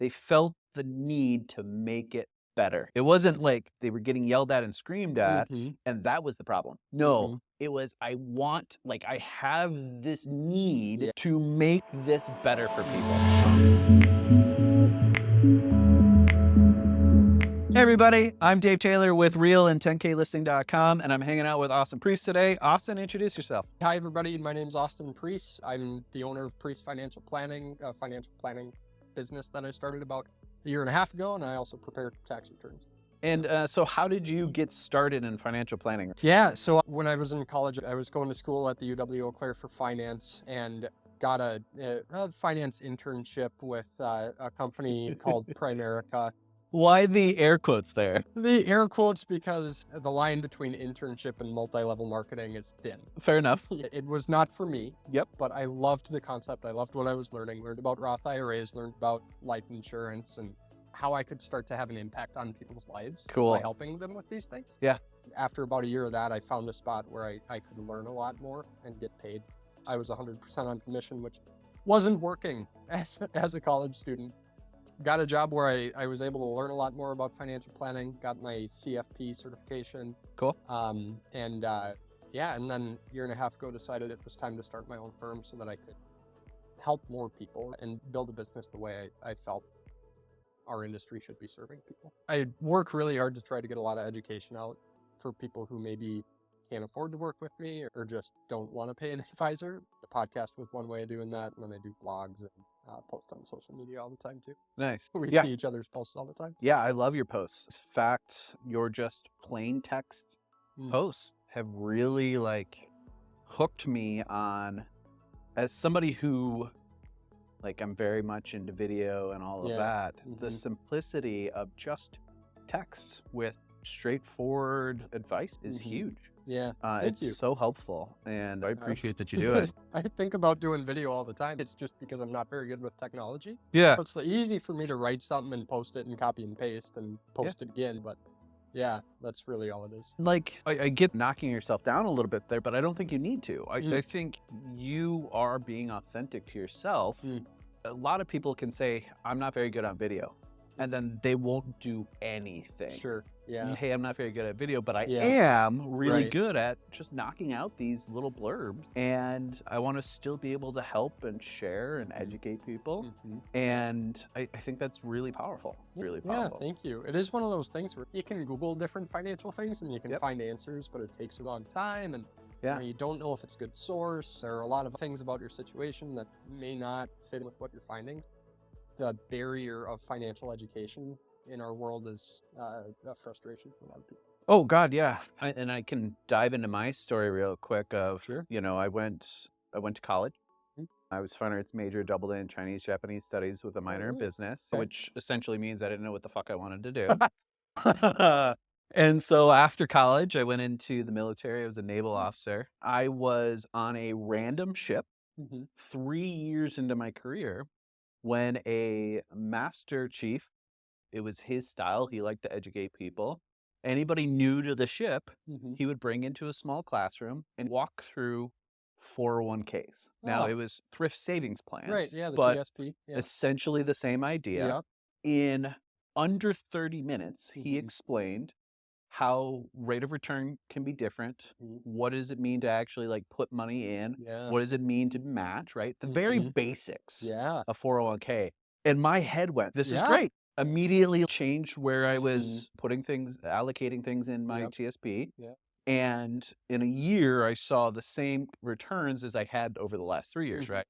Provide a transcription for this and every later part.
They felt the need to make it better. It wasn't like they were getting yelled at and screamed at, Mhm. and that was the problem. No, Mhm. it was I have this need Yeah. to make this better for people. Hey everybody, I'm Dave Taylor with Real and 10KListing.com, and I'm hanging out with Austin Priest today. Austin, introduce yourself. Hi, everybody. My name's Austin Priest. I'm the owner of Priest Financial Planning, a financial planning business that I started about a year and a half ago, and I also prepare tax returns. And so how did you get started in financial planning? Yeah, so when I was in college, I was going to school at the UW Eau Claire for finance and got a finance internship with a company called Primerica. Why the air quotes there? The air quotes because the line between internship and multi-level marketing is thin. Fair enough. It was not for me. Yep. But I loved the concept. I loved what I was learning. Learned about Roth IRAs, learned about life insurance, and how I could start to have an impact on people's lives Cool. by helping them with these things. Yeah. After about a year of that, I found a spot where I could learn a lot more and get paid. I was 100% on commission, which wasn't working as a college student. Got a job where I was able to learn a lot more about financial planning, got my CFP certification. Cool. Yeah, and then a year and a half ago decided it was time to start my own firm so that I could help more people and build a business the way I felt our industry should be serving people. I work really hard to try to get a lot of education out for people who maybe can't afford to work with me or just don't want to pay an advisor. The podcast was one way of doing that, and then I do blogs and post on social media all the time too. Nice. We Yeah. see each other's posts all the time. Yeah, I love your posts. In fact, your just plain text Mm. posts have really hooked me on, as somebody who I'm very much into video and all of Yeah. that. The Mhm. simplicity of just text with straightforward advice is Mhm. huge. Yeah, It's you. so helpful, and I appreciate that you do it. I think about doing video all the time. It's just because I'm not very good with technology. Yeah. It's easy for me to write something and post it and copy and paste and post it again, but yeah, that's really all it is. I get knocking yourself down a little bit there, but I don't think you need to. I think you are being authentic to yourself. Mm. A lot of people can say, I'm not very good on video, and then they won't do anything. Sure, yeah. Hey, I'm not very good at video, but I Yeah. am really Right. good at just knocking out these little blurbs. And I want to still be able to help and share and educate people. Mhm. And I think that's really powerful. Really powerful. Yeah, thank you. It is one of those things where you can Google different financial things and you can Yep. find answers, but it takes a long time and Yeah. you don't know if it's a good source. There are a lot of things about your situation that may not fit with what you're finding. The barrier of financial education in our world is a frustration for a lot of people. Oh God, yeah. And I can dive into my story real quick of, Sure. I went to college. Mhm. I was fine arts major, doubled in Chinese, Japanese studies with a minor in really? business, Okay. which essentially means I didn't know what the fuck I wanted to do. And so after college, I went into the military. I was a naval officer. I was on a random ship Mhm. 3 years into my career when a master chief, it was his style. He liked to educate people. Anybody new to the ship, Mhm. he would bring into a small classroom and walk through 401ks. Now, Oh, it was thrift savings right. plans, Yeah, the but TSP. Yeah. essentially the same idea. Yeah. In under 30 minutes, he Mhm. explained how rate of return can be different. Mhm. What does it mean to actually put money in? Yeah. What does it mean to match, right? The very Mhm. basics Yeah. of 401k. And my head went, this is Yeah. great. Immediately changed where I Mhm. was putting things, allocating things in my Yep. TSP. Yep. And in a year, I saw the same returns as I had over the last 3 years, Mhm. right?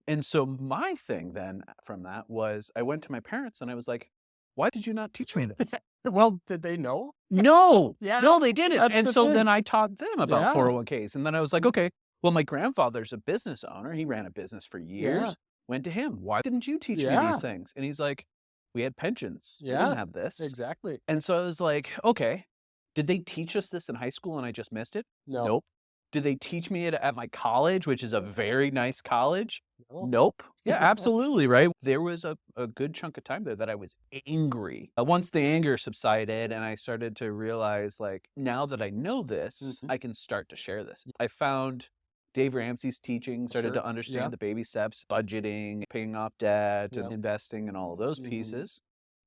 And so my thing then from that was I went to my parents and I was like, why did you not teach me this? Well, did they know? No, Yeah, no, they didn't. that's And the so thing. then I taught them about Yeah. 401ks. And then I was like, okay, well, my grandfather's a business owner. He ran a business for years. Yeah. Went to him. Why didn't you teach me Yeah. these things? And he's like, we had pensions. We Yeah. didn't have this. Exactly. And so I was like, okay, did they teach us this in high school and I just missed it? No. Nope. Did they teach me it at my college, which is a very nice college? No. Nope. Yeah, absolutely, right? There was a good chunk of time there that I was angry. Once the anger subsided and I started to realize, now that I know this, Mhm. I can start to share this. I found Dave Ramsey's teaching, started Sure. to Yeah. understand the baby steps, budgeting, paying off debt, and Yeah. investing, and all of those Mhm. pieces.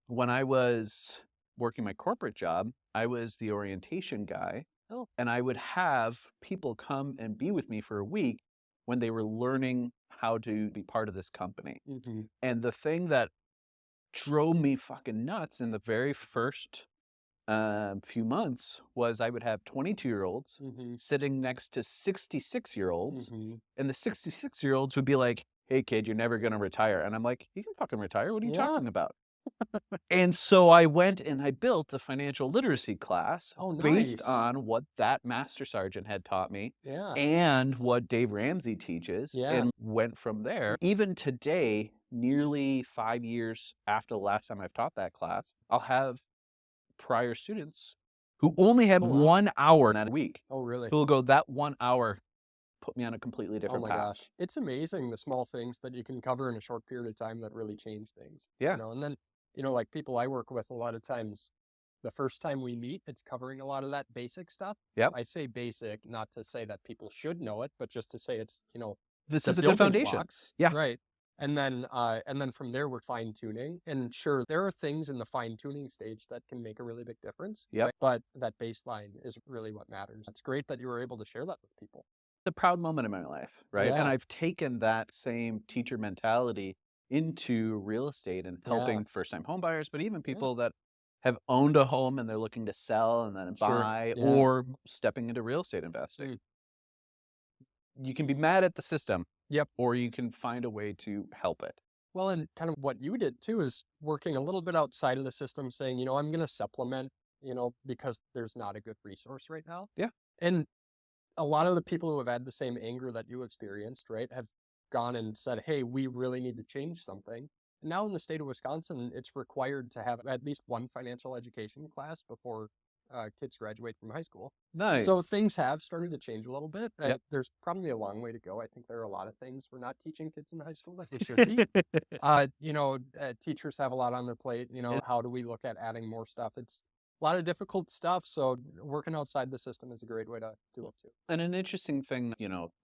When I was working my corporate job, I was the orientation guy, Oh. and I would have people come and be with me for a week when they were learning how to be part of this company. Mhm. And the thing that drove me fucking nuts in the very first few months was I would have 22-year-olds Mhm. sitting next to 66-year-olds, Mhm. and the 66-year-olds would be like, "Hey, kid, you're never going to retire." And I'm like, "You can fucking retire. What are you Yeah. talking about?" And so I went and I built a financial literacy class Oh, based nice. on what that master sergeant had taught me Yeah. and what Dave Ramsey teaches, Yeah. and went from there. Even today, nearly 5 years after the last time I've taught that class, I'll have prior students who only had Oh, wow. 1 hour in that week Oh, really? who will go, "That 1 hour put me on a completely Oh different my path." gosh. It's amazing the small things that you can cover in a short period of time that really change things, Yeah. and then, like people I work with a lot of times, the first time we meet, it's covering a lot of that basic stuff. Yep. I say basic, not to say that people should know it, but just to say it's, This the is a good building foundation. blocks, Yeah. right? And then from there we're fine tuning. And sure, there are things in the fine tuning stage that can make a really big difference, Yep. right? But that baseline is really what matters. It's great that you were able to share that with people. A proud moment in my life, right? And Yeah. I've taken that same teacher mentality into real estate and Yeah. helping first-time home buyers, but even Yeah. people that have owned a home and they're looking to sell and then Sure. buy, Yeah. or stepping into real estate investing. Mm. You can be mad at the system, Yep. or you can find a way to help it. Well, and kind of what you did too is working a little bit outside of the system, saying, I'm going to supplement, because there's not a good resource right now. Yeah. And a lot of the people who have had the same anger that you experienced, right, have gone and said, hey, we really need to change something. And now in the state of Wisconsin, it's required to have at least one financial education class before kids graduate from high school. So Nice. things have started to change a little bit. Yep. There's probably a long way to go. I think there are a lot of things we're not teaching kids in high school that they should be. Teachers have a lot on their plate. And How do we look at adding more stuff? It's a lot of difficult stuff. So working outside the system is a great way to do it too. And an interesting thing,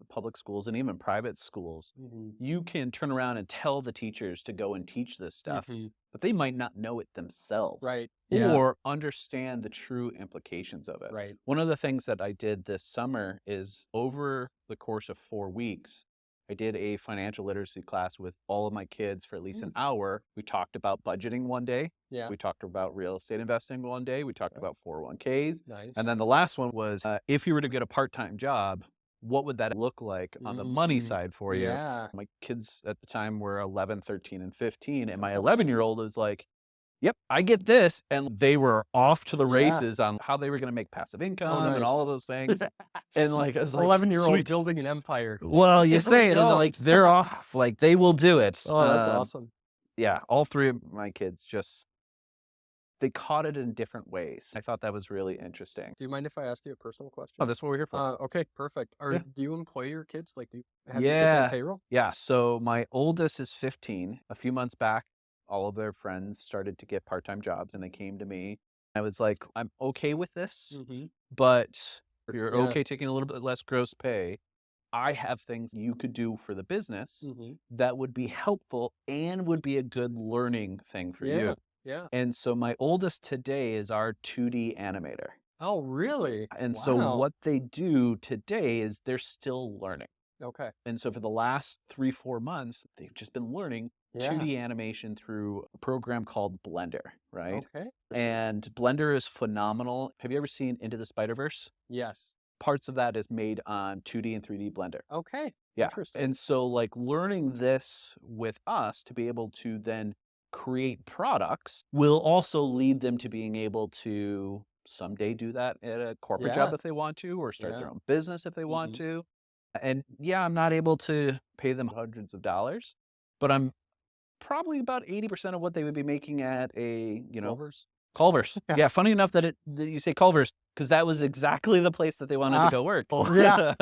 public schools and even private schools, Mm-hmm. you can turn around and tell the teachers to go and teach this stuff, Mm-hmm. but they might not know it themselves, Right. Yeah. or understand the true implications of it. Right. One of the things that I did this summer is, over the course of 4 weeks, I did a financial literacy class with all of my kids for at least an hour. We talked about budgeting one day. Yeah. We talked about real estate investing one day. We talked Right. about 401ks. Nice. And then the last one was, if you were to get a part-time job, what would that look like on the money side for you? Yeah. My kids at the time were 11, 13, and 15. And my 11-year-old was like, yep, I get this. And they were off to the Yeah. races on how they were going to make passive income and all nice. of those things. And like, I was like, 11-year-old sweet. building an empire. Well, you Here we say it, and go. they're off, like they will do it. Oh, that's awesome. Yeah, all 3 of my kids they caught it in different ways. I thought that was really interesting. Do you mind if I ask you a personal question? Oh, that's what we're here for. Okay, perfect. Yeah. Do you employ your kids? Like, do you have your kids on payroll? Yeah, so my oldest is 15. A few months back, all of their friends started to get part-time jobs, and they came to me. I was like, I'm okay with this, Mm-hmm. but if you're Yeah. okay taking a little bit less gross pay, I have things you could do for the business Mm-hmm. that would be helpful and would be a good learning thing for you. Yeah. And so my oldest today is our 2D animator. Oh, really? And so Wow. what they do today is they're still learning. Okay. And so for the last 3-4 months, they've just been learning Yeah. 2D animation through a program called Blender, right? Okay. And Blender is phenomenal. Have you ever seen Into the Spider-Verse? Yes. Parts of that is made on 2D and 3D Blender. Okay. Yeah. Interesting. And so like learning this with us to be able to then create products will also lead them to being able to someday do that at a corporate job Yeah. if they want to, or start Yeah. their own business if they want Mhm. to. And yeah, I'm not able to pay them hundreds of dollars, but I'm probably about 80% of what they would be making at a, Culver's? Culver's. Yeah. Yeah, funny enough that you say Culver's, because that was exactly the place that they wanted to go work. Yeah.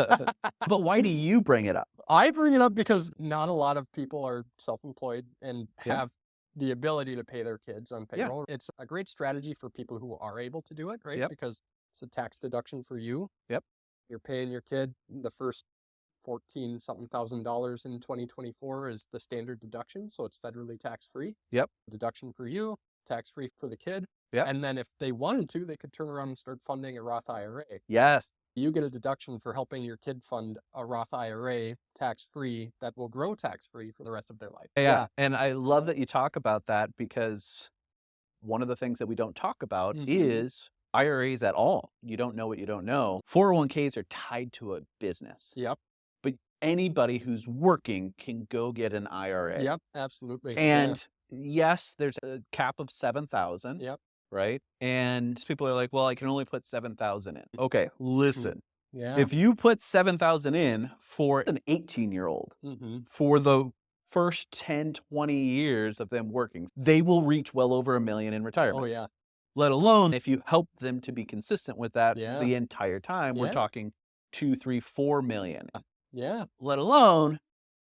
But why do you bring it up? I bring it up because not a lot of people are self-employed and Yeah. have the ability to pay their kids on Yeah. payroll. It's a great strategy for people who are able to do it, right? Yep. Because it's a tax deduction for you. Yep. You're paying your kid the first 14 something thousand dollars in 2024 is the standard deduction. So it's federally tax free. Yep. Deduction for you, tax free for the kid. Yep. And then if they wanted to, they could turn around and start funding a Roth IRA. Yes. You get a deduction for helping your kid fund a Roth IRA tax free that will grow tax free for the rest of their life. Yeah. And I love that you talk about that, because one of the things that we don't talk about is IRAs at all. You don't know what you don't know. 401ks are tied to a business. Yep. But anybody who's working can go get an IRA. Yep. Absolutely. And yes, there's a cap of 7,000. Yep. Right? And people are like, well, I can only put 7,000 in. Okay, listen. Yeah. If you put 7,000 in for an 18-year-old, for the first 10, 20 years of them working, they will reach well over $1 million in retirement. Oh, yeah. Let alone if you help them to be consistent with that Yeah. the entire time, we're talking 2, 3, 4 million. Yeah. Let alone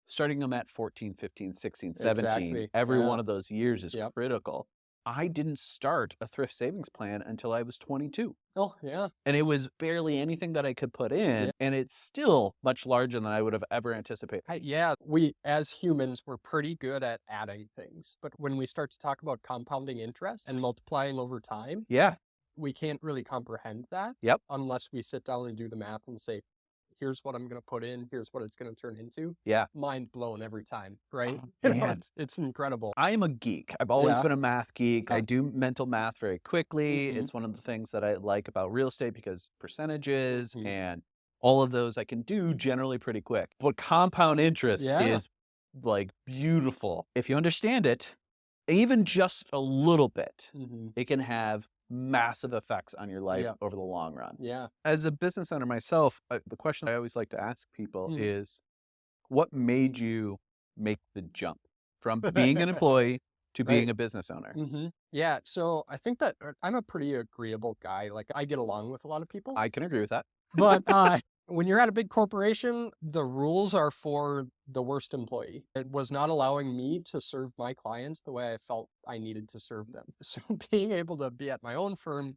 starting them at 14, 15, 16, 17. Exactly. Every Yeah. one of those years is Yep. critical. I didn't start a thrift savings plan until I was 22. Oh, yeah. And it was barely anything that I could put in. And it's still much larger than I would have ever anticipated. Yeah, we as humans, we're pretty good at adding things. But when we start to talk about compounding interest and multiplying over time, Yeah. we can't really comprehend that Yep. unless we sit down and do the math and say, here's what I'm going to put in, here's what it's going to turn into. Yeah. Mind blown every time, right? Man. It's incredible. I'm a geek. I've always been a math geek. I do mental math very quickly. It's one of the things that I like about real estate, because percentages and all of those I can do generally pretty quick. But compound interest is like beautiful. If you understand it, even just a little bit, it can have massive effects on your life over the long run. Yeah. As a business owner myself, the question I always like to ask people is, what made you make the jump from being an employee to being a business owner? Yeah. So I think that I'm a pretty agreeable guy. Like, I get along with a lot of people. I can agree with that. But when you're at a big corporation, the rules are for the worst employee. It was not allowing me to serve my clients the way I felt I needed to serve them. So being able to be at my own firm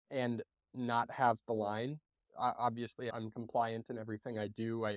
and not have the line, obviously I'm compliant in everything I do.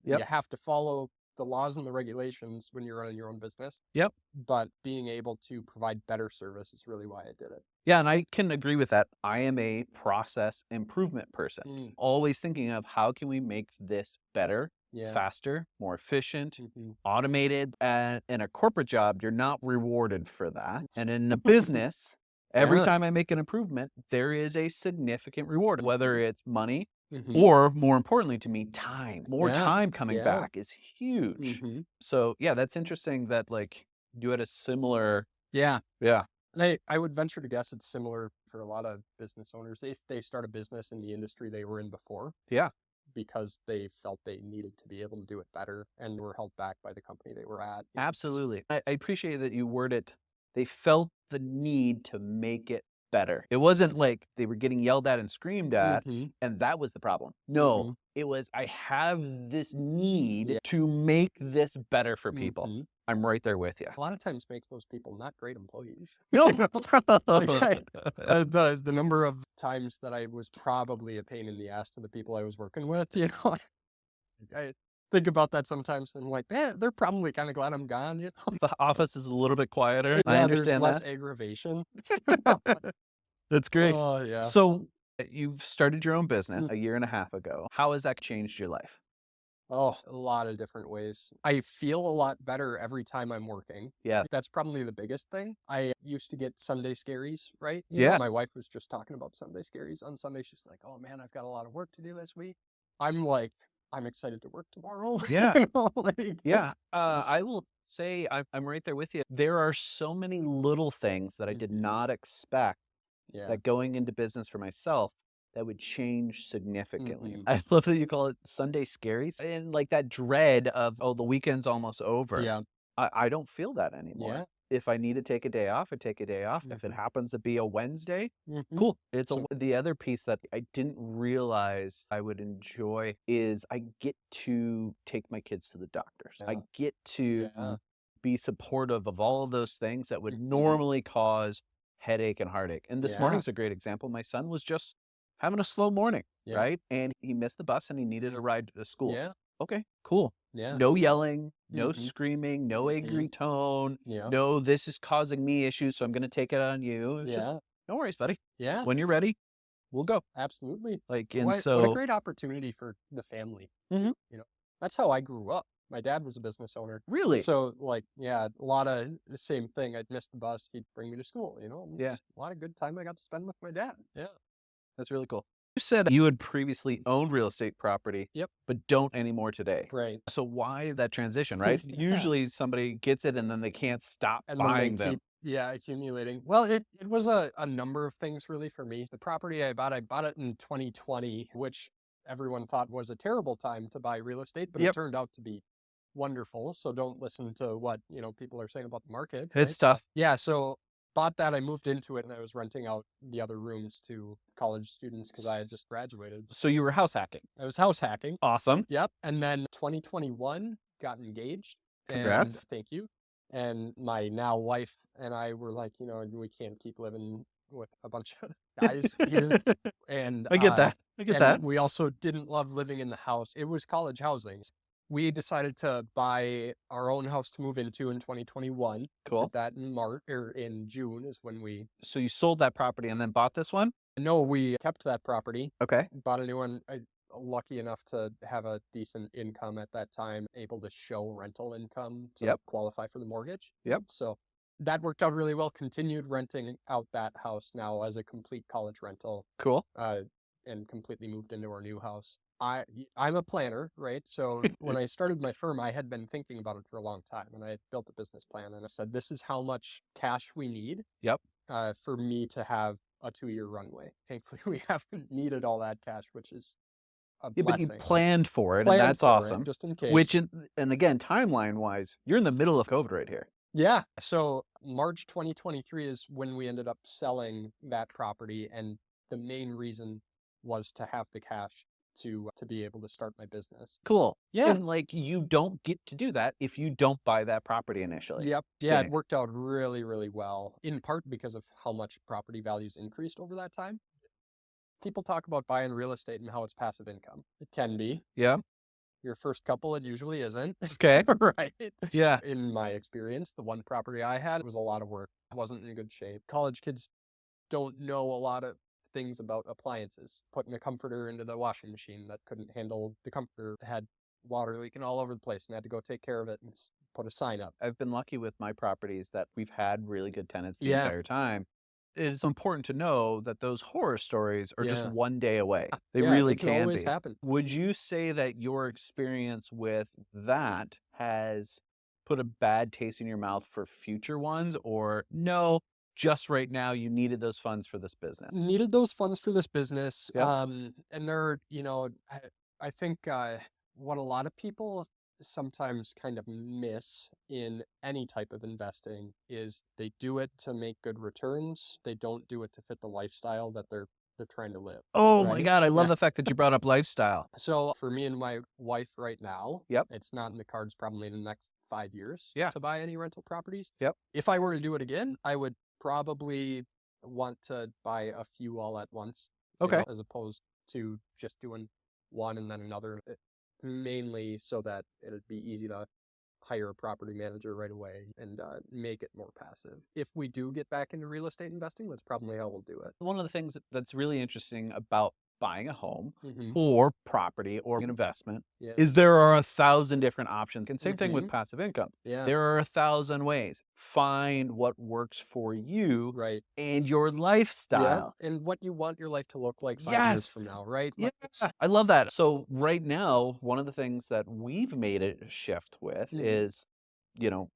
You have to follow the laws and the regulations when you're running your own business. Yep. But being able to provide better service is really why I did it. Yeah, and I can agree with that. I am a process improvement person. Always thinking of how can we make this better, faster, more efficient, automated. And in a corporate job, you're not rewarded for that. And in a business, every time I make an improvement, there is a significant reward, whether it's money, or more importantly to me, time. More time coming back is huge. So yeah, that's interesting that like you had a similar. Yeah. And I would venture to guess it's similar for a lot of business owners if they start a business in the industry they were in before. Yeah. Because they felt they needed to be able to do it better and were held back by the company they were at. Absolutely. I appreciate that you word it. They felt the need to make it better. It wasn't like they were getting yelled at and screamed at, and that was the problem. No, it was, I have this need to make this better for people. I'm right there with you. A lot of times makes those people not great employees. No. The number of times that I was probably a pain in the ass to the people I was working with, I think about that sometimes and I'm like, man, they're probably kind of glad I'm gone. The office is a little bit quieter. I understand there's less that. aggravation. That's great. Oh, yeah. So you've started your own business a year and a half ago. How has that changed your life? Oh, a lot of different ways. I feel a lot better every time I'm working. Yeah. That's probably the biggest thing. I used to get Sunday scaries, right? My wife was just talking about Sunday scaries. On Sunday, she's like, oh man, I've got a lot of work to do this week. I'm like, I'm excited to work tomorrow. Yeah. I will say I'm right there with you. There are so many little things that I did not expect that going into business for myself that would change significantly. I love that you call it Sunday scaries, and like that dread of, oh, the weekend's almost over. Yeah. I don't feel that anymore. Yeah. If I need to take a day off, I take a day off. If it happens to be a Wednesday, cool. It's the other piece that I didn't realize I would enjoy is I get to take my kids to the doctors. I get to be supportive of all of those things that would normally cause headache and heartache. And this morning's a great example. My son was just having a slow morning, right? And he missed the bus and he needed a ride to school. Okay, cool. Yeah. No yelling, no Mm-hmm. screaming, no angry tone, Yeah. no, this is causing me issues, so I'm going to take it on you. It's just, Yeah. no worries, buddy. Yeah. When you're ready, we'll go. Absolutely. Like, and What a so, great opportunity for the family. Mhm. You know, that's how I grew up. My dad was a business owner. Really? So like, yeah, a lot of the same thing. I'd miss the bus. He'd bring me to school, and Yeah, it's a lot of good time I got to spend with my dad. Yeah. that's really cool. You said you had previously owned real estate property, Yep. but don't anymore today. Right. So why that transition, right? Yeah. Usually somebody gets it and then they can't stop And then they buying them. keep, yeah, accumulating. Well, it was a number of things really for me. The property I bought it in 2020, which everyone thought was a terrible time to buy real estate, but it Yep. turned out to be wonderful. So don't listen to what, people are saying about the market, It's right? tough. Yeah, so bought that, I moved into it and I was renting out the other rooms to college students because I had just graduated. So you were house hacking. I was house hacking. Awesome. Yep. And then 2021 got engaged. And Congrats. thank you. And my now wife and I were like, we can't keep living with a bunch of guys here. And I get that. I get and that. we also didn't love living in the house. It was college housing. We decided to buy our own house to move into in 2021. Cool. Did that in March or in June is when we. So you sold that property and then bought this one? No, we kept that property. Okay. Bought a new one. Lucky enough to have a decent income at that time, able to show rental income to qualify for the mortgage. Yep. So that worked out really well. Continued renting out that house now as a complete college rental. Cool. And completely moved into our new house. I'm a planner, right? So when I started my firm, I had been thinking about it for a long time, and I had built a business plan, and I said, this is how much cash we need. Yep. For me to have a 2-year runway. Thankfully, we haven't needed all that cash, which is a blessing. But you planned for it, Planned and that's for it, awesome. just in case. Which, and again, timeline-wise, you're in the middle of COVID right here. Yeah. So March 2023 is when we ended up selling that property, and the main reason was to have the cash to be able to start my business. Cool. Yeah. And like, you don't get to do that if you don't buy that property initially. Yep. Yeah, it worked out really, really well, in part because of how much property values increased over that time. People talk about buying real estate and how it's passive income. It can be. Yeah. Your first couple, it usually isn't. Okay. Right. Yeah. In my experience, the one property I had was a lot of work. It wasn't in good shape. College kids don't know a lot of things about appliances. Putting a comforter into the washing machine that couldn't handle the comforter, had water leaking all over the place, and had to go take care of it and put a sign up. I've been lucky with my properties that we've had really good tenants the entire time. It's important to know that those horror stories are just one day away. They really can can always be. happen. Would you say that your experience with that has put a bad taste in your mouth for future ones, or no, just right now you needed those funds for this business? Needed those funds for this business. Yep. And they're, I think what a lot of people sometimes kind of miss in any type of investing is they do it to make good returns. They don't do it to fit the lifestyle that they're trying to live. Oh my God, I love the fact that you brought up lifestyle. So for me and my wife right now, Yep. it's not in the cards probably in the next 5 years to buy any rental properties. Yep. If I were to do it again, I would probably want to buy a few all at once. Okay. As opposed to just doing one and then another, mainly so that it'd be easy to hire a property manager right away and make it more passive. If we do get back into real estate investing, that's probably how we'll do it. One of the things that's really interesting about buying a home or property or an investment is there are 1,000 different options. And same thing with passive income. There are 1,000 ways. Find what works for you and your lifestyle. And what you want your life to look like 5 years from now, right? Yes. I love that. So right now, one of the things that we've made a shift with is,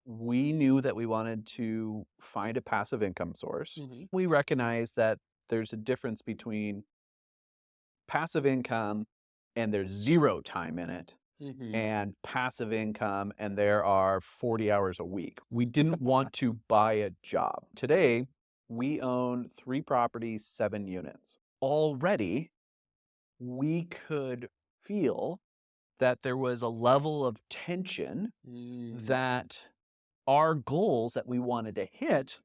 we knew that we wanted to find a passive income source. We recognize that there's a difference between passive income and there's 0 time in it, and passive income and there are 40 hours a week. We didn't want to buy a job. Today, we own 3 properties, 7 units. Already, we could feel that there was a level of tension that our goals that we wanted to hit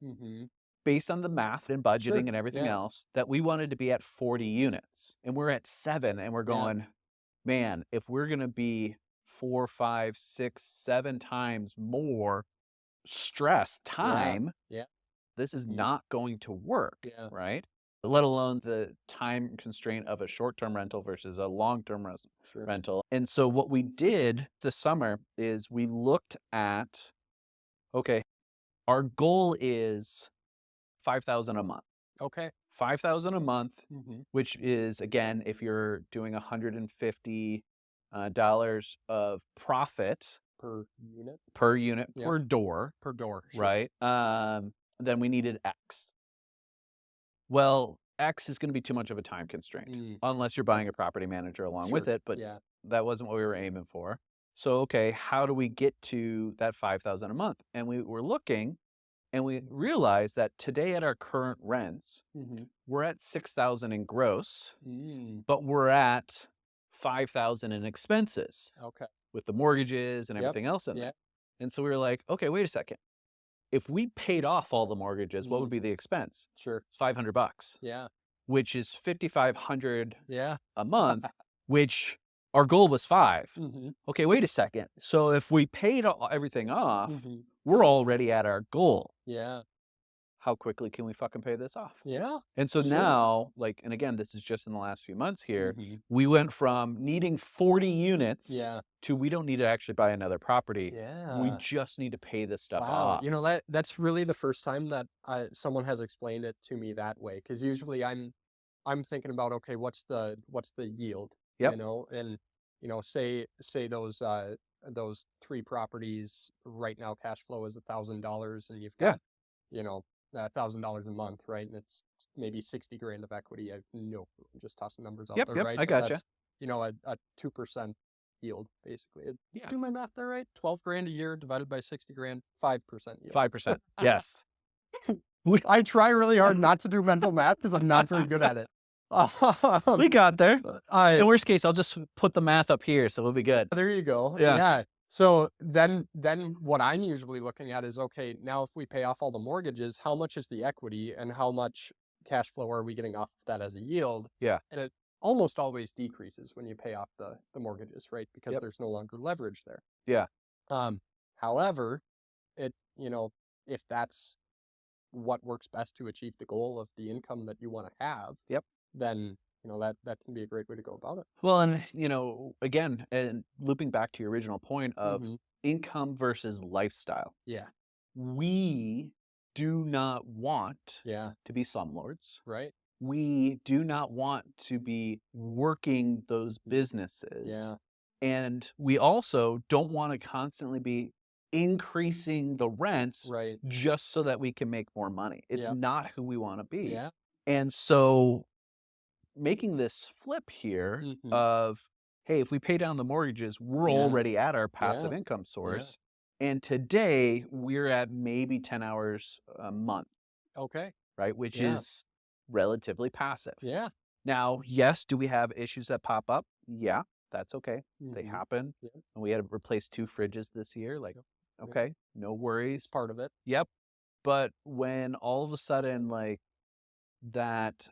based on the math and budgeting and everything else, that we wanted to be at 40 units. And we're at 7 and we're going, man, if we're going to be 4, 5, 6, 7 times more stress, time. Yeah. This is not going to work, Yeah. right? Let alone the time constraint of a short-term rental versus a long-term rental. And so what we did this summer is we looked at, okay, our goal is $5,000 a month. Okay. $5,000 a month, which is, again, if you're doing $150 of profit Per unit, per door, sure. right? Then we needed X. Well, X is going to be too much of a time constraint unless you're buying a property manager along with it, but that wasn't what we were aiming for. So, okay, how do we get to that $5,000 a month? And we were looking, and we realized that today at our current rents, we're at $6,000 in gross, but we're at $5,000 in expenses. Okay. With the mortgages and everything else in there. And so we were like, okay, wait a second. If we paid off all the mortgages, what would be the expense? Sure. It's $500. Yeah. Which is $5,500 a month, which our goal was $5,000. Okay, wait a second. So if we paid everything off, we're already at our goal. Yeah. How quickly can we fucking pay this off? Yeah. And so now, like, and again, this is just in the last few months here, we went from needing 40 units to we don't need to actually buy another property. Yeah. We just need to pay this stuff Wow. off. You know, that's really the first time that someone has explained it to me that way. Because usually I'm thinking about, okay, what's the yield? Yep. You know, and you know, say those 3 properties right now, cash flow is $1,000, and you've got you know, $1,000 a month, right? And it's maybe 60 grand of equity. I'm just tossing numbers out there, right? I gotcha. You know, a 2% yield, basically. Do my math there right? 12 grand a year divided by 60 grand, 5% yield. 5%. Yes. I try really hard not to do mental math because I'm not very good at it. We got there. In worst case, I'll just put the math up here, so we'll be good. There you go. Yeah. So then what I'm usually looking at is, okay, now if we pay off all the mortgages, how much is the equity and how much cash flow are we getting off of that as a yield? Yeah. And it almost always decreases when you pay off the mortgages, right? Because there's no longer leverage there. Yeah. However, if that's what works best to achieve the goal of the income that you want to have, then that can be a great way to go about it. Well, and again, and looping back to your original point of income versus lifestyle. Yeah. We do not want to be slumlords. Right. We do not want to be working those businesses. Yeah. And we also don't want to constantly be increasing the rents just so that we can make more money. It's not who we want to be. Yeah. And so making this flip here of, hey, if we pay down the mortgages, we're already at our passive income source. And today we're at maybe 10 hours a month. Okay. Right? Which is relatively passive. Yeah. Now, yes, do we have issues that pop up? Yeah, that's okay. They happen. And we had to replace 2 fridges this year. Like, okay, no worries. It's part of it. Yep. But when all of a sudden, like, that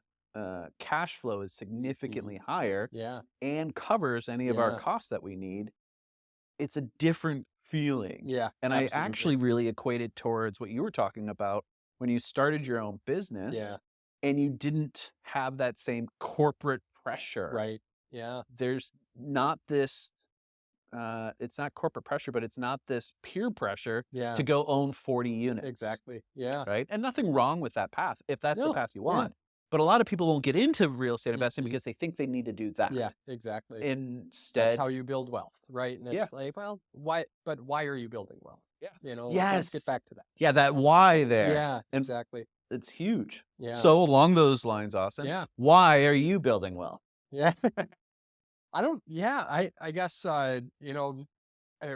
cash flow is significantly higher and covers any of our costs that we need, it's a different feeling. Yeah. And I actually really equated towards what you were talking about when you started your own business and you didn't have that same corporate pressure. Right. Yeah. There's not this, it's not corporate pressure, but it's not this peer pressure to go own 40 units. Exactly. Yeah. Right. And nothing wrong with that path if that's the path you want. But a lot of people won't get into real estate investing because they think they need to do that. Yeah, exactly. Instead, that's how you build wealth, right? And it's like, well, why? But why are you building wealth? Yeah. Let's get back to that. Yeah, that why there. Yeah, exactly. It's huge. Yeah. So along those lines, Austin. Yeah. Why are you building wealth? Yeah. I guess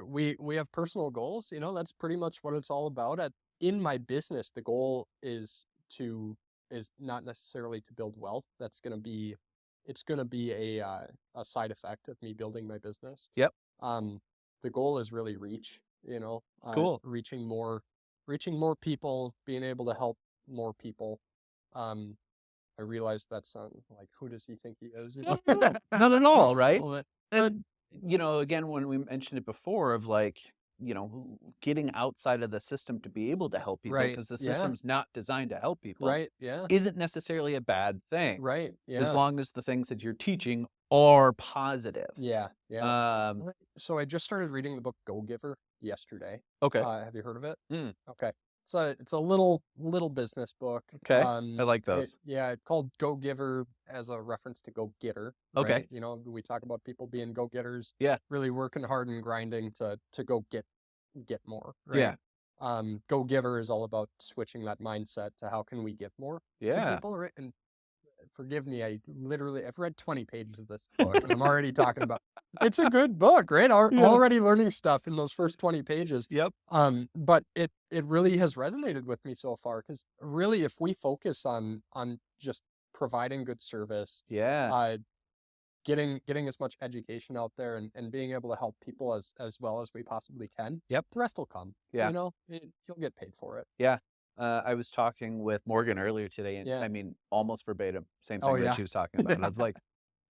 we have personal goals. That's pretty much what it's all about. In my business, the goal is not necessarily to build wealth. It's going to be a side effect of me building my business. Yep. The goal is really reach, cool. Reaching more people, being able to help more people. I realize that's like, who does he think he is? Not at all, right? again, when we mentioned it before of like, getting outside of the system to be able to help people, Right. because the Yeah. system's not designed to help people, Right. Yeah. isn't necessarily a bad thing, Right. as Yeah. long as the things that you're teaching are positive. Yeah. Yeah. Um, So I just started reading the book Go Giver yesterday. okay. Have you heard of it? Mm, Okay. It's a little business book. okay. I like those. It's called Go Giver as a reference to Go Getter, Okay. right? We talk about people being go getters, Yeah. really working hard and grinding to go get more, right? Yeah. Go Giver is all about switching that mindset to how can we give more to Yeah. people, right? And forgive me, I've read 20 pages of this book and I'm already talking about it's a good book, right? I'm Yeah. already learning stuff in those first 20 pages. Yep. But it really has resonated with me so far because really if we focus on just providing good service, Yeah. uh getting as much education out there and being able to help people as well as we possibly can, Yep. the rest will come. Yeah. You'll get paid for it. Yeah. I was talking with Morgan earlier today, and Yeah. I mean, almost verbatim, same Oh thing that yeah. she was talking about, of like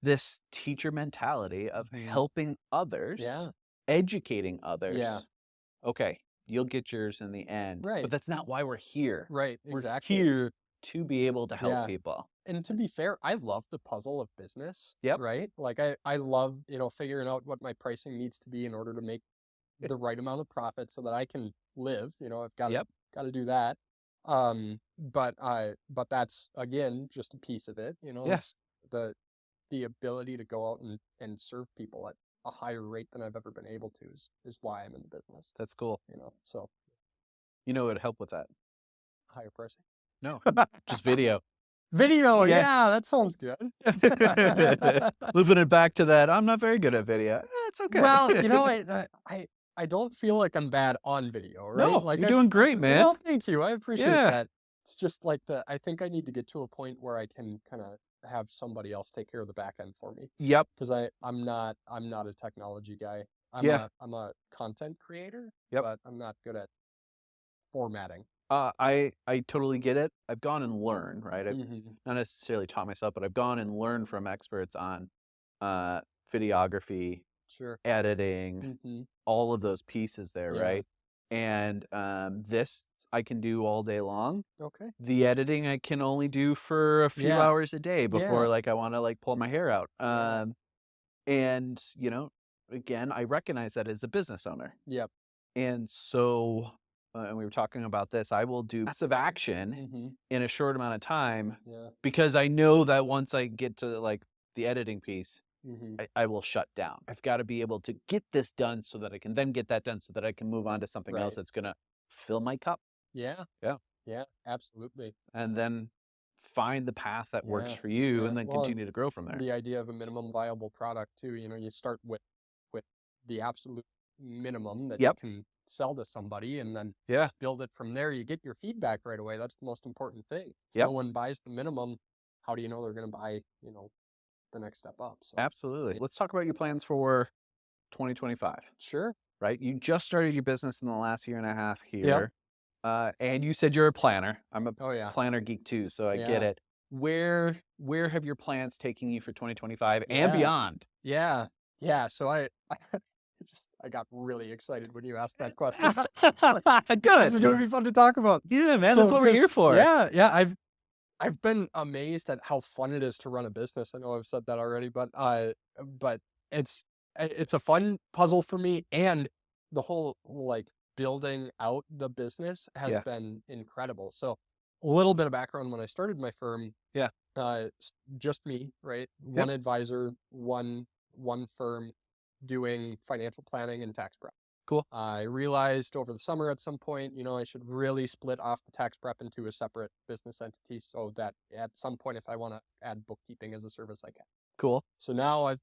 this teacher mentality of Mhm. helping others, Yeah. educating Yeah. others. Okay, you'll get yours in the end, but Right. that's not why we're here. Right. We're Exactly. here to be able to help Yeah. people. And to be fair, I love the puzzle of business, Yep. right? Like I love, figuring out what my pricing needs to be in order to make the right amount of profit so that I can live. I've Yep. got to do that. But that's again just a piece of it. Yeah. It's the ability to go out and serve people at a higher rate than I've ever been able to is why I'm in the business. That's cool. So It would help with that. higher pricing. No, just video. Video, Yeah. yeah, that sounds good. Looping it back to that, I'm not very good at video. It's okay. Well, I don't feel like I'm bad on video, right? No, Like you're doing great, man. Well, thank you. I appreciate Yeah. that. It's just like I think I need to get to a point where I can kind of have somebody else take care of the back end for me Yep. because I'm not a technology guy. Yeah. I'm a content creator, Yep. but I'm not good at formatting. I totally get it. I've gone and learned, right? I've Mhm. not necessarily taught myself, but I've gone and learned from experts on videography, Sure. editing, Mhm. all of those pieces there, Yeah. right? And this I can do all day long. Okay. The editing I can only do for a few Yeah. hours a day before Yeah. like I want to like pull my hair out. Yeah. And again, I recognize that as a business owner. Yep. And so, and we were talking about this, I will do massive action Mhm. in a short amount of time Yeah. because I know that once I get to like the editing piece, Mhm. I will shut down. I've got to be able to get this done so that I can then get that done so that I can move on to something else Right. that's going to fill my cup. Yeah. Yeah. Yeah. Absolutely. And then find the path that works Yeah. for you Yeah. and then Well, continue to grow from there. the idea of a minimum viable product too. You start with the absolute minimum that Yep. you can sell to somebody, and then Yeah. build it from there. You get your feedback right away. That's the most important thing. If Yep. no one buys the minimum, how do you know they're going to buy? The next step up. So Absolutely. Let's talk about your plans for 2025. sure. Right? You just started your business in the last year and a half Yep. here. And you said you're a planner. I'm a Oh yeah. planner geek too, so I get Yeah. it. Where have your plans taken you for 2025 and Yeah. beyond? Yeah. Yeah. So I got really excited when you asked that question. This is Good. gonna be fun to talk about. Yeah, man, that's what we're here 'Cause, for. Yeah, yeah. I've been amazed at how fun it is to run a business. I know I've said that already, but it's a fun puzzle for me, and the whole like building out the business has Yeah. been incredible. So a little bit of background: when I started my firm, Yeah. just me, right? One advisor, one firm doing financial planning and tax prep. Cool. I realized over the summer at some point, I should really split off the tax prep into a separate business entity so that at some point, if I want to add bookkeeping as a service, I can. Cool. So now I've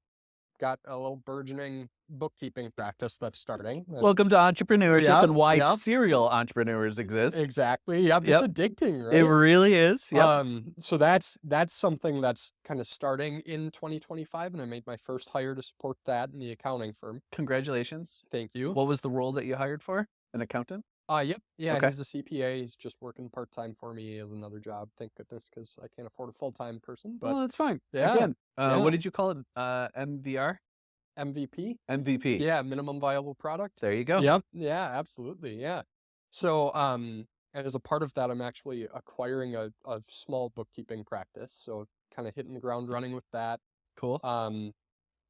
got a little burgeoning bookkeeping practice that's starting. Welcome to entrepreneurship and why Yep. serial entrepreneurs exist. Exactly. Yep. It's addicting, right? It really is. Yep. So that's something that's kind of starting in 2025, and I made my first hire to support that in the accounting firm. Congratulations. Thank you. What was the role that you hired for? An accountant? Yep. Yeah, Okay. he's a CPA. He's just working part-time for me as another job. Thank goodness, because I can't afford a full-time person. But Well, that's fine. yeah, Again, yeah. what did you call it? MVR? MVP. MVP. Yeah, minimum viable product. There you go. Yep. Yeah, absolutely. Yeah. So, and as a part of that, I'm actually acquiring a small bookkeeping practice. So kind of hitting the ground running with that. Cool.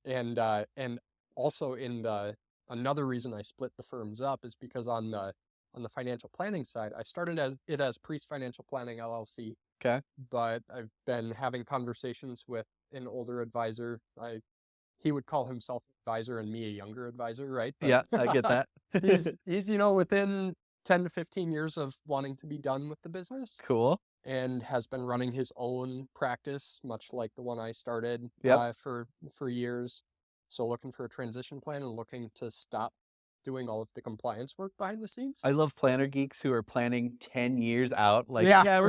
And also in the another reason I split the firms up is because on the financial planning side, I started it as Priest Financial Planning LLC. Okay. But I've been having conversations with an older advisor. He would call himself advisor and me a younger advisor, right? But Yeah, I get that. he's within 10 to 15 years of wanting to be done with the business. Cool. And has been running his own practice, much like the one I started for years. So looking for a transition plan and looking to stop doing all of the compliance work behind the scenes. I love planner geeks who are planning 10 years out. Like, yeah,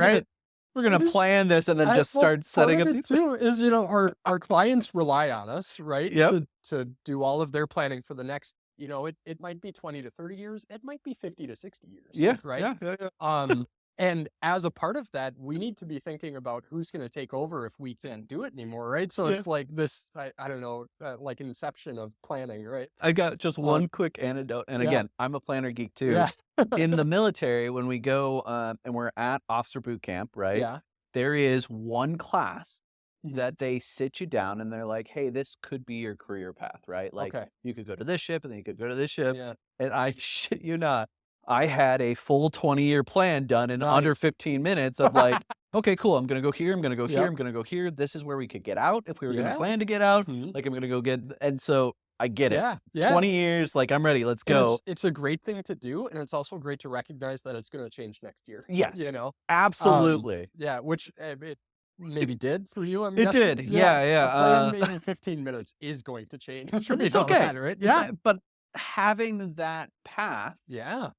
we're gonna plan this and then just start setting up these too is, our clients rely on us, right? Yep. To do all of their planning for the next, it might be 20 to 30 years. It might be 50 to 60 years. Yeah. Right. Yeah. And as a part of that, we need to be thinking about who's going to take over if we can't do it anymore, right? So it's like this, I don't know, like inception of planning, right? I got just one quick anecdote. And again, I'm a planner geek too. Yeah. In the military, when we go and we're at officer boot camp, right? Yeah. There is one class that they sit you down and they're like, hey, this could be your career path, right? Like you could go to this ship and then you could go to this ship. Yeah. And I shit you not, I had a full 20-year plan done in under 15 minutes of like, okay, cool. I'm going to go here. I'm going to go here. I'm going to go here. This is where we could get out if we were going to plan to get out. Like I'm going to go get, and so I get it. Yeah. 20 years. Like I'm ready. Let's go. It's a great thing to do. And it's also great to recognize that it's going to change next year. Yes. Absolutely. Which it maybe did for you. It did. Yeah. Maybe in 15 minutes is going to change. It's okay. Right? Yeah. But having that path. Yeah.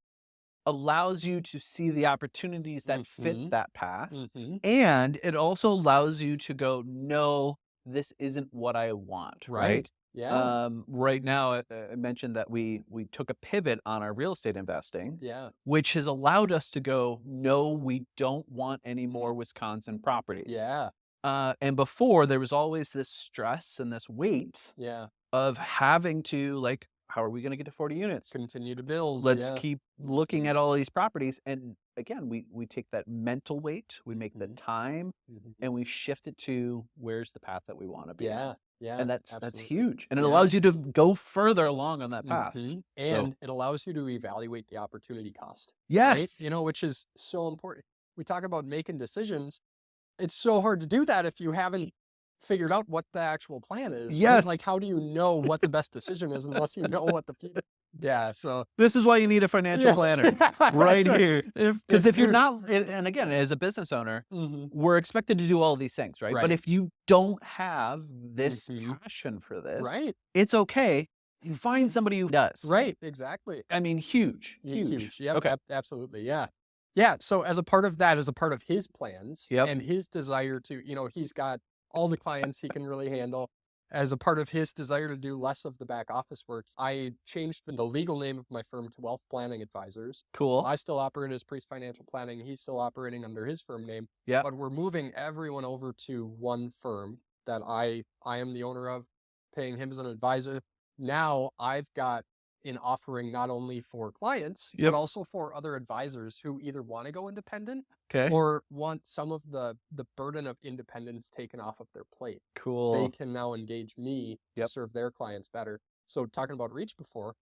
Allows you to see the opportunities that fit that path. And it also allows you to go, no, this isn't what I want. Right. Yeah. Right now, I mentioned that we took a pivot on our real estate investing. Yeah. Which has allowed us to go, no, we don't want any more Wisconsin properties. Yeah. And before there was always this stress and this weight. Yeah. Of having to like, how are we going to get to 40 units? Continue to build. Let's keep looking at all these properties. And again, we take that mental weight, we make the time, and we shift it to where's the path that we want to be. Yeah. And that's huge. And it allows you to go further along on that path. And it allows you to evaluate the opportunity cost. Yes. Right? Which is so important. We talk about making decisions. It's so hard to do that if you haven't figured out what the actual plan is. Yes. Right? Like, how do you know what the best decision is unless you know what the future? Yeah. So this is why you need a financial planner right here. Because if you're not, and again, as a business owner, we're expected to do all these things, right? But if you don't have this passion for this, it's okay. You find somebody who does. Right. Exactly. I mean, huge. Yep. Okay. Absolutely. Yeah. Yeah. So as a part of that, as a part of his plans and his desire to, he's got all the clients he can really handle. As a part of his desire to do less of the back office work, I changed the legal name of my firm to Wealth Planning Advisors. Cool. I still operate as Priest Financial Planning. He's still operating under his firm name. Yeah. But we're moving everyone over to one firm that I am the owner of, paying him as an advisor. Now I've got an offering not only for clients, but also for other advisors who either want to go independent or want some of the burden of independence taken off of their plate. Cool. They can now engage me to serve their clients better. So talking about reach before,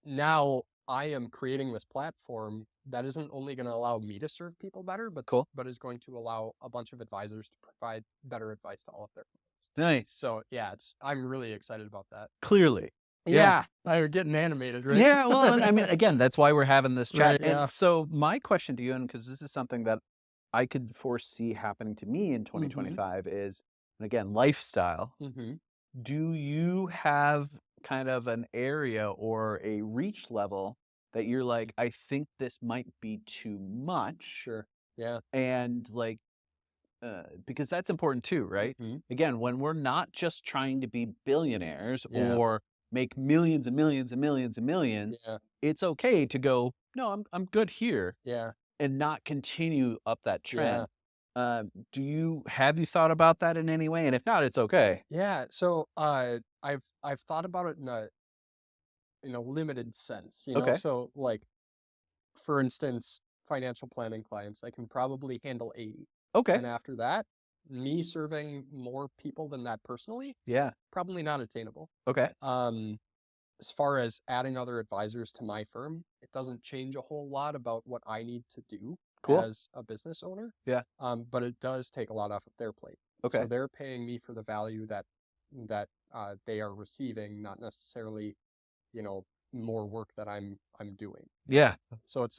now I am creating this platform that isn't only going to allow me to serve people better, but is going to allow a bunch of advisors to provide better advice to all of their clients. Nice. So yeah, I'm really excited about that. Clearly. Yeah. You're getting animated, right? Yeah, well, I mean, again, that's why we're having this chat. Right, and so my question to you, and because this is something that I could foresee happening to me in 2025 is, and again, lifestyle. Do you have kind of an area or a reach level that you're like, I think this might be too much? Sure. Yeah. And like, because that's important too, right? Again, when we're not just trying to be billionaires or make millions and millions and millions and millions, it's okay to go, no, I'm good here. Yeah. And not continue up that trend. Have you thought about that in any way? And if not, it's okay. Yeah. So I I've thought about it in a limited sense, you know. Okay. So like, for instance, financial planning clients, I can probably handle 80. Okay. And after that, me serving more people than that personally, Yeah. probably not attainable. Okay. As far as adding other advisors to my firm, it doesn't change a whole lot about what I need to do Cool. as a business owner. Yeah. But it does take a lot off of their plate. Okay. So they're paying me for the value that they are receiving, not necessarily, you know, more work that I'm doing. Yeah. So it's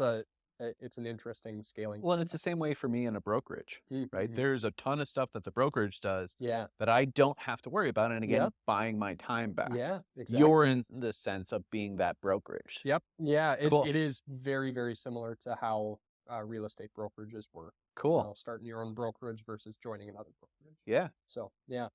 an interesting scaling. Well, and it's the same way for me in a brokerage, right? Mm-hmm. There's a ton of stuff that the brokerage does Yeah. that I don't have to worry about. And again, Yep. buying my time back. Yeah. You're Exactly. in the sense of being that brokerage. Yep. Yeah. Cool. It is very, very similar to how real estate brokerages work. You Cool. know, starting your own brokerage versus joining another brokerage. Yeah. So yeah,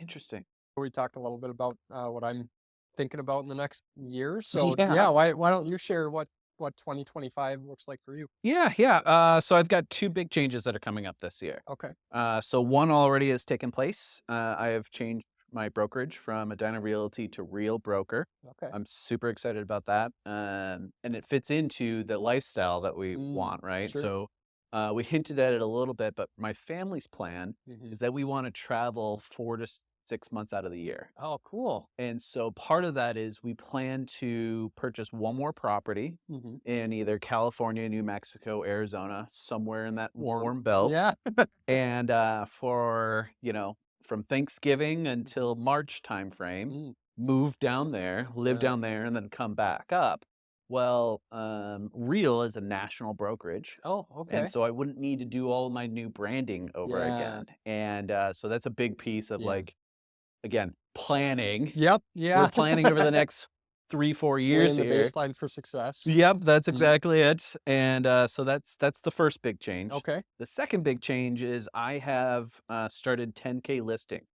Interesting. we talked a little bit about what I'm thinking about in the next year. So Yeah. yeah, why don't you share what 2025 looks like for you? Yeah. Yeah. So I've got two big changes that are coming up this year. Okay. So one already has taken place. I have changed my brokerage from Edina Realty to Real Broker. Okay. I'm super excited about that. And it fits into the lifestyle that we want, right? Sure. So we hinted at it a little bit, but my family's plan Mm-hmm. is that we want to travel 4 to 6 months out of the year. Oh, cool. And so part of that is we plan to purchase one more property Mm-hmm. in either California, New Mexico, Arizona, somewhere in that warm belt. Yeah. And for, from Thanksgiving until March timeframe, move down there, live Yeah. down there, and then come back up. Well, Real is a national brokerage. Oh, okay. And so I wouldn't need to do all my new branding over Yeah. again. And so that's a big piece of Yeah. again, planning. Yep. Yeah. We're planning over the next 3-4 years Laying the here. baseline for success. Yep, that's Mm. exactly it. And so that's the first big change. Okay. The second big change is I have started 10K listing.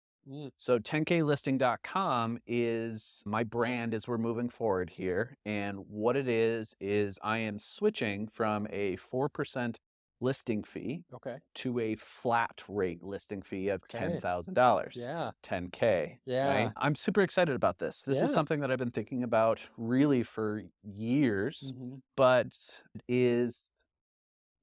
So 10klisting.com is my brand as we're moving forward here. And what it is I am switching from a 4% listing fee Okay. to a flat rate listing fee of Okay. $10,000. Yeah. 10K. Yeah. Right? I'm super excited about this. This is Yeah. something that I've been thinking about really for years, Mm-hmm. but it is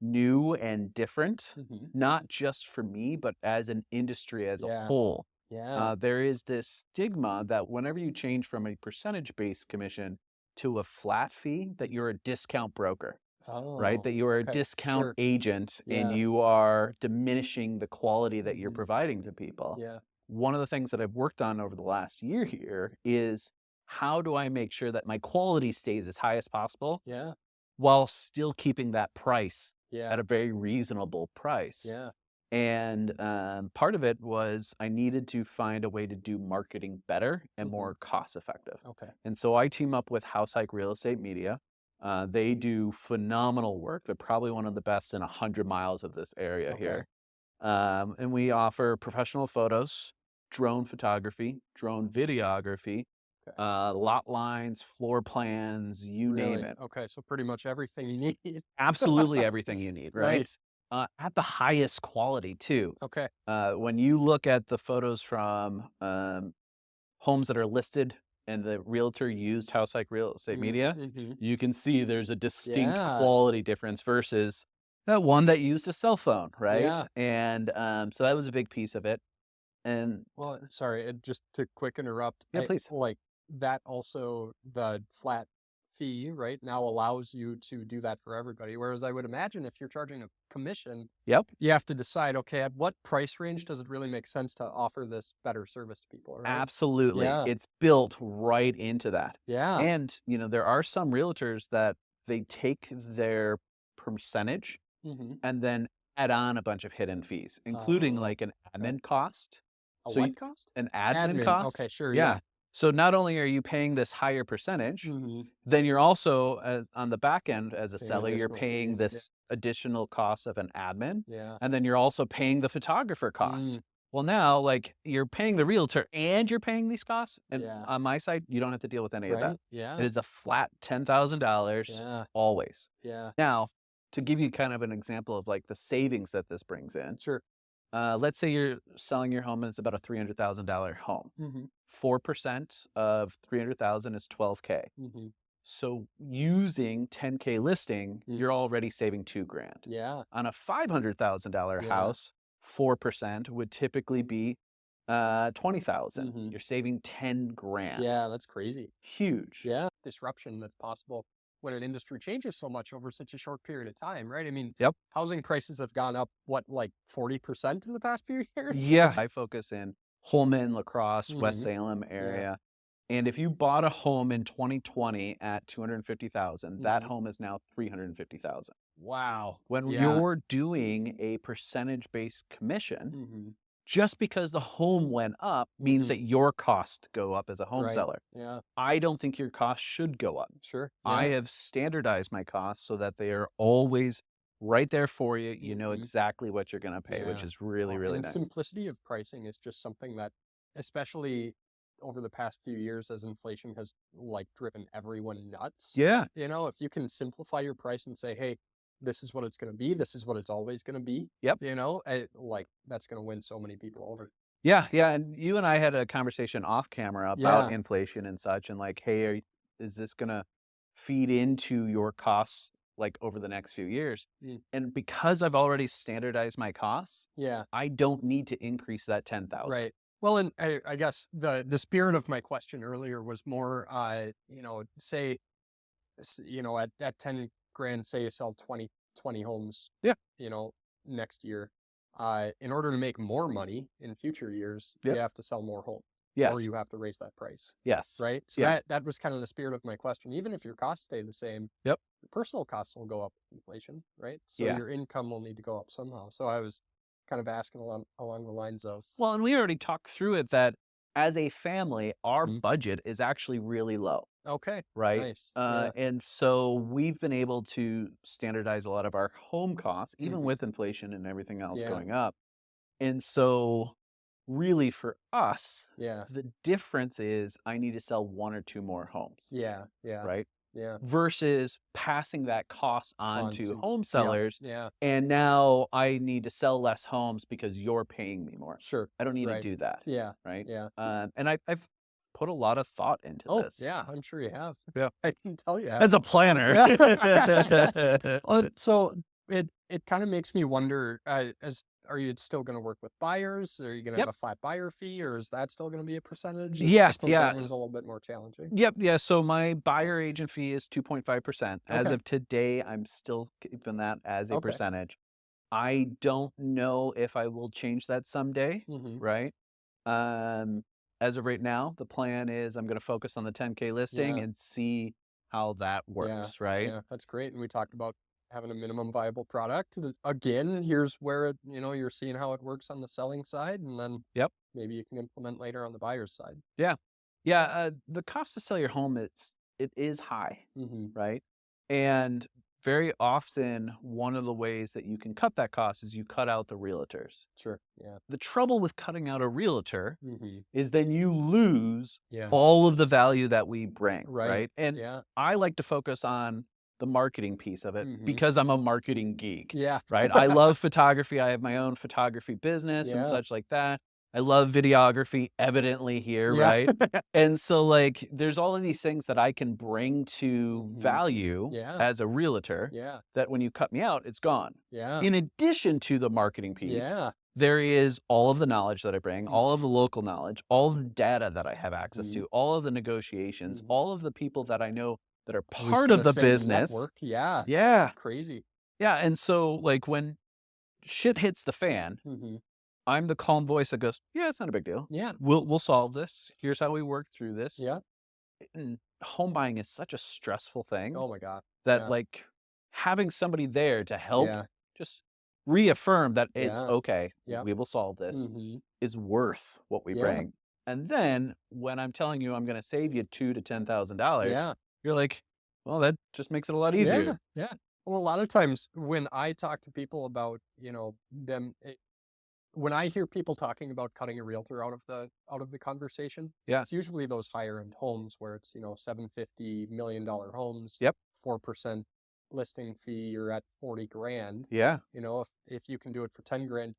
new and different, Mm-hmm. not just for me, but as an industry as a Yeah. whole. Yeah. There is this stigma that whenever you change from a percentage-based commission to a flat fee, that you're a discount broker, right? Oh, That you are a okay. discount Sure. agent and Yeah. you are diminishing the quality that you're Mhm. providing to people. Yeah. One of the things that I've worked on over the last year here is how do I make sure that my quality stays as high as possible Yeah. while still keeping that price Yeah. at a very reasonable price. Yeah. And part of it was I needed to find a way to do marketing better and more cost effective. Okay. And so I team up with House Hike Real Estate Media. They do phenomenal work. They're probably one of the best in 100 miles of this area Okay. here. And we offer professional photos, drone photography, drone videography, Okay. lot lines, floor plans, you name Really? it. Okay. So pretty much everything you need. Absolutely everything you need, right? Nice. At the highest quality too. Okay. When you look at the photos from homes that are listed and the realtor used House Hike Real Estate Media, Mm-hmm. you can see there's a distinct Yeah. quality difference versus that one that used a cell phone, right? Yeah. And so that was a big piece of it. And Well, sorry, just to quick interrupt. yeah, please. Like that also the flat fee, right, now allows you to do that for everybody. Whereas I would imagine if you're charging a commission, Yep. you have to decide, okay, at what price range does it really make sense to offer this better service to people, right? Absolutely. Yeah. It's built right into that. Yeah. And, there are some realtors that they take their percentage Mm-hmm. and then add on a bunch of hidden fees, including Oh, like an okay. admin cost. A So what cost? an admin Admin. cost. Okay, sure. Yeah. Yeah. So not only are you paying this higher percentage, Mm-hmm. then you're also on the back end as a Paying seller, you're additional paying fees. Yeah. this additional cost of an admin, Yeah. and then you're also paying the photographer cost. Mm. Well, now like you're paying the realtor and you're paying these costs, and Yeah. on my side, you don't have to deal with any of that. Right? Yeah. It is a flat $10,000 Yeah. always. Yeah. Now, to give you kind of an example of like the savings that this brings in, Sure. let's say you're selling your home and it's about a $300,000 home. 4% of 300,000 is 12K. So using 10K listing, you're already saving $2,000. Yeah. On a $500,000 house, 4% would typically be 20,000. You're saving 10 grand. Yeah, that's crazy. Huge. Yeah. Disruption that's possible when an industry changes so much over such a short period of time, right? I mean, Yep. housing prices have gone up, what, like 40% in the past few years? Yeah. I focus in Holmen, La Crosse, West Salem Yeah. area. And if you bought a home in 2020 at 250,000, that home is now 350,000. Wow. When Yeah. you're doing a percentage-based commission, just because the home went up means that your costs go up as a home Right. seller. Yeah. I don't think your costs should go up. Sure. I Yeah. have standardized my costs so that they are always right there for you. You know exactly what you're going to pay, which Yeah. is really, really And nice. simplicity of pricing is just something that, especially over the past few years as inflation has like driven everyone nuts. Yeah. You know, if you can simplify your price and say, hey, this is what it's going to be, this is what it's always going to be. Yep. You know, like that's going to win so many people over. Yeah. Yeah. And you and I had a conversation off camera about inflation and such, and like, hey, is this going to feed into your costs like over the next few years? And because I've already standardized my costs, I don't need to increase that 10,000. Right. Well, and I guess the spirit of my question earlier was more, you know, say, you know, at 10 grand, say you sell 20 homes, you know, next year, in order to make more money in future years, you have to sell more homes. Or you have to raise that price. Yes. Right. So that was kind of the spirit of my question. Even if your costs stay the same, your personal costs will go up with inflation, right? So your income will need to go up somehow. So I was kind of asking along the lines of, well, and we already talked through it that as a family, our budget is actually really low. okay, Right. nice. And so we've been able to standardize a lot of our home costs, even with inflation and everything else going up. And so really for us, the difference is I need to sell 1 or 2 more homes. Yeah. Right. Yeah. Versus passing that cost on to home Yep. sellers. Yeah. And now I need to sell less homes because you're paying me more. Sure. I don't need to Right. do that. Yeah. Right. Yeah. And I've put a lot of thought into Oh, this. yeah, I'm sure you have. Yeah. I can tell you have. As a planner. So it kind of makes me wonder, are you still going to work with buyers? Are you going to have a flat buyer fee, or is that still going to be a percentage? I suppose that one's a little bit more challenging. Yep. Yeah. So my buyer agent fee is 2.5%. As Okay. of today, I'm still keeping that as a Okay. percentage. I don't know if I will change that someday. Right. As of right now, the plan is I'm going to focus on the 10K listing and see how that works. Right. Yeah, that's great. And we talked about having a minimum viable product. Again, here's where it, you know, you're seeing how it works on the selling side, and then maybe you can implement later on the buyer's side. Yeah. Yeah. The cost to sell your home it is high. Right. And very often, one of the ways that you can cut that cost is you cut out the realtors. Sure. Yeah. The trouble with cutting out a realtor is then you lose all of the value that we bring. Right. And I like to focus on the marketing piece of it because I'm a marketing geek. Yeah. Right. I love photography. I have my own photography business and such like that. I love videography, evidently here, right? And so, like, there's all of these things that I can bring to value as a realtor that when you cut me out, it's gone. In addition to the marketing piece, there is all of the knowledge that I bring, all of the local knowledge, all of the data that I have access to, all of the negotiations, all of the people that I know that are part of the business. Network. Yeah. Yeah. It's crazy. Yeah. And so, like, when shit hits the fan, I'm the calm voice that goes, yeah, it's not a big deal. Yeah. We'll solve this. Here's how we work through this. Yeah. And home buying is such a stressful thing Oh my God. that like having somebody there to help just reaffirm that it's okay, we will solve this is worth what we bring. And then when I'm telling you I'm going to save you $2,000 to $10,000, you're like, well, that just makes it a lot easier. Yeah. Well, a lot of times when I talk to people about, you know, when I hear people talking about cutting a realtor out of the conversation, it's usually those higher end homes where it's, you know, $750 million homes. 4% listing fee, you're at 40 grand. Yeah. You know, if you can do it for 10 grand,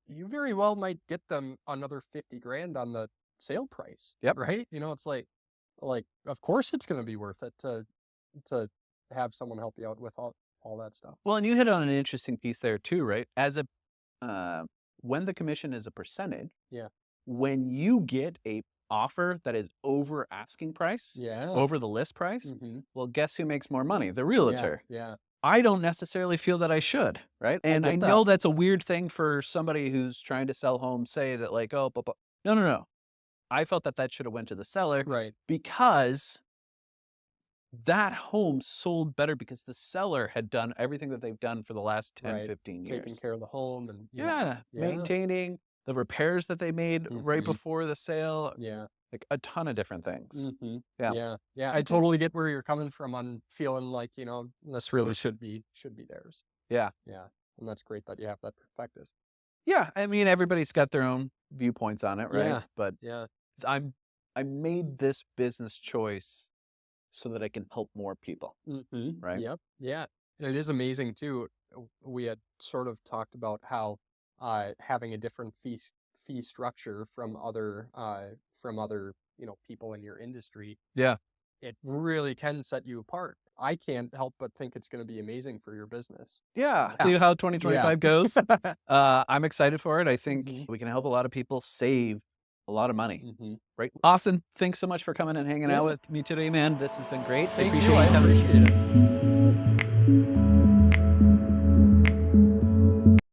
you very well might get them another 50 grand on the sale price. Yep. Right. It's like, of course it's going to be worth it to have someone help you out with all that stuff. Well, and you hit on an interesting piece there too, right? When the commission is a percentage, Yeah. when you get a offer that is over asking price, over the list price, well, guess who makes more money? The realtor. Yeah. I don't necessarily feel that I should, right? And I know that's a weird thing for somebody who's trying to sell homes say that like, oh, but no. I felt that should have went to the seller, Right. because that home sold better because the seller had done everything that they've done for the last 10, 15 years. Taking care of the home and maintaining the repairs that they made right before the sale. Yeah. Like a ton of different things. Yeah. I totally get where you're coming from on feeling like, this really should be theirs. Yeah. And that's great that you have that perspective. Yeah. I mean, everybody's got their own viewpoints on it, right? Yeah. But I made this business choice so that I can help more people. Right. Yep. Yeah. And it is amazing too. We had sort of talked about how having a different fee structure from other people in your industry. Yeah. It really can set you apart. I can't help but think it's going to be amazing for your business. Yeah. See how 2025 goes. I'm excited for it. I think we can help a lot of people save a lot of money. Right. Austin, thanks so much for coming and hanging out with me today, man. This has been great. Thank you. I appreciate it.